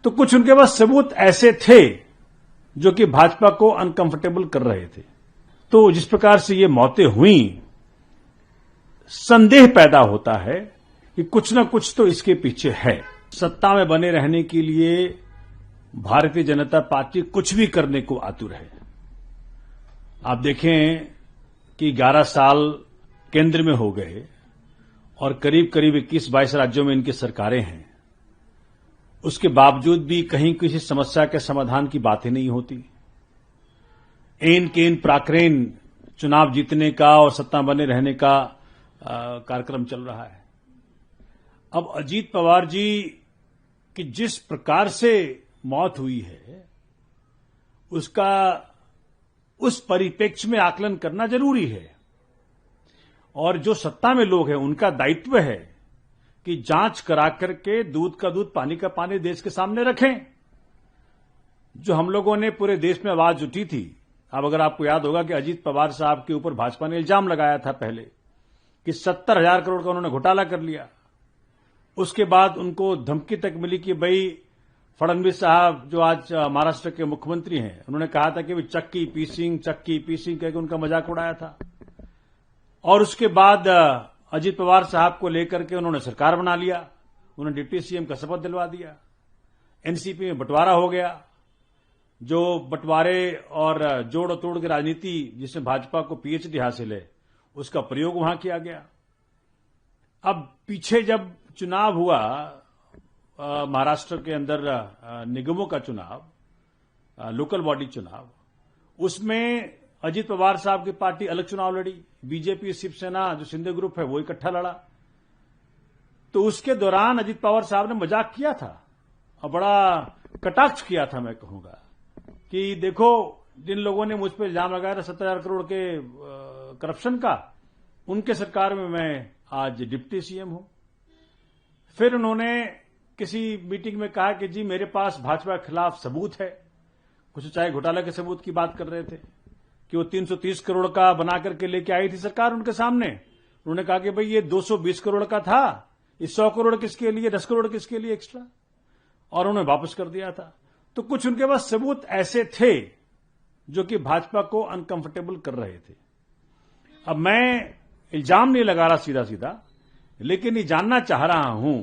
तो कुछ उनके पास सबूत ऐसे थे जो कि भाजपा को अनकंफर्टेबल कर रहे थे। तो जिस प्रकार से ये मौतें हुई, संदेह पैदा होता है कि कुछ न कुछ तो इसके पीछे है। सत्ता में बने रहने के लिए भारतीय जनता पार्टी कुछ भी करने को आतुर है। आप देखें कि 11 साल केंद्र में हो गए और करीब करीब 21-22 राज्यों में इनकी सरकारें हैं। उसके बावजूद भी कहीं किसी समस्या के समाधान की बातें नहीं होती। एन केन प्राक्रेन चुनाव जीतने का और सत्ता बने रहने का कार्यक्रम चल रहा है। अब अजीत पवार जी की जिस प्रकार से मौत हुई है, उसका उस परिप्रेक्ष्य में आकलन करना जरूरी है। और जो सत्ता में लोग हैं, उनका दायित्व है कि जांच करा करके दूध का दूध पानी का पानी देश के सामने रखें। जो हम लोगों ने पूरे देश में आवाज उठी थी, अब अगर आपको याद होगा कि अजीत पवार साहब के ऊपर भाजपा ने इल्जाम लगाया था पहले कि 70,000 करोड़ का उन्होंने घोटाला कर लिया। उसके बाद उनको धमकी तक मिली कि भाई फडणवीस साहब जो आज महाराष्ट्र के मुख्यमंत्री हैं, उन्होंने कहा था कि चक्की पीसिंग कहकर उनका मजाक उड़ाया था। और उसके बाद अजीत पवार साहब को लेकर के उन्होंने सरकार बना लिया, उन्होंने डिप्टी सीएम का शपथ दिलवा दिया। एनसीपी में बंटवारा हो गया। जो बंटवारे और जोड़ तोड़ की राजनीति जिसमें भाजपा को पीएचडी हासिल है, उसका प्रयोग वहां किया गया। अब पीछे जब चुनाव हुआ महाराष्ट्र के अंदर निगमों का चुनाव, लोकल बॉडी चुनाव, उसमें अजीत पवार साहब की पार्टी अलग चुनाव लड़ी, बीजेपी शिवसेना जो शिंदे ग्रुप है वो इकट्ठा लड़ा। तो उसके दौरान अजीत पवार साहब ने मजाक किया था और बड़ा कटाक्ष किया था, मैं कहूंगा कि देखो जिन लोगों ने मुझ पर इल्जाम लगाया था 70,000 करोड़ के करप्शन का, उनके सरकार में मैं आज डिप्टी सीएम हूं। फिर उन्होंने किसी मीटिंग में कहा कि जी मेरे पास भाजपा के खिलाफ सबूत है। कुछ चाहे घोटाला के सबूत की बात कर रहे थे कि वो 330 करोड़ का बना करके लेके आई थी सरकार उनके सामने। उन्होंने कहा कि भाई ये 220 करोड़ का था, ये 100 करोड़ किसके लिए, 10 करोड़ किसके लिए एक्स्ट्रा, और उन्होंने वापस कर दिया था। तो कुछ उनके पास सबूत ऐसे थे जो कि भाजपा को अनकंफर्टेबल कर रहे थे। अब मैं इल्जाम नहीं लगा रहा सीधा सीधा, लेकिन ये जानना चाह रहा हूं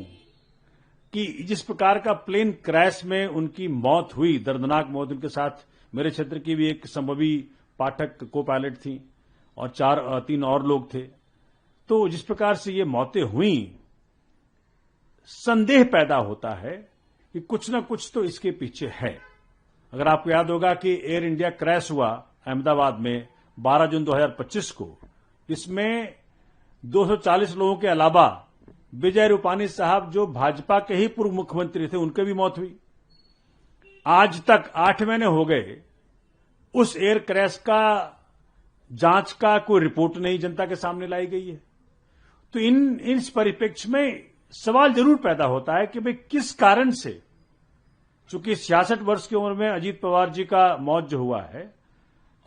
कि जिस प्रकार का प्लेन क्रैश में उनकी मौत हुई, दर्दनाक मौत, उनके साथ मेरे क्षेत्र की भी एक संभवी पाठक को पायलट थी और 3 और लोग थे। तो जिस प्रकार से ये मौतें हुई, संदेह पैदा होता है कि कुछ न कुछ तो इसके पीछे है। अगर आपको याद होगा कि एयर इंडिया क्रैश हुआ अहमदाबाद में 12 जून 2025 को, इसमें 240 लोगों के अलावा विजय रूपानी साहब जो भाजपा के ही पूर्व मुख्यमंत्री थे, उनकी भी मौत हुई। आज तक 8 महीने हो गए, उस एयर क्रैश का जांच का कोई रिपोर्ट नहीं जनता के सामने लाई गई है। तो इस परिप्रेक्ष्य में सवाल जरूर पैदा होता है कि भाई किस कारण से, चूंकि 66 वर्ष की उम्र में अजीत पवार जी का मौत जो हुआ है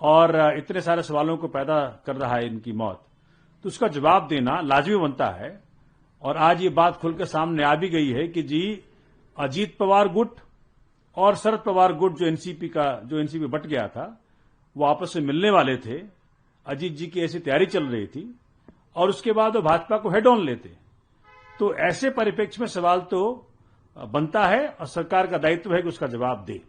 और इतने सारे सवालों को पैदा कर रहा है इनकी मौत, तो उसका जवाब देना लाजमी बनता है। और आज ये बात खुलकर सामने आ भी गई है कि जी अजीत पवार गुट और शरद पवार गुट जो एनसीपी बट गया था, वो आपस में मिलने वाले थे। अजीत जी की ऐसी तैयारी चल रही थी और उसके बाद वो भाजपा को हेड ऑन लेते। तो ऐसे परिप्रेक्ष्य में सवाल तो बनता है और सरकार का दायित्व है कि उसका जवाब दे।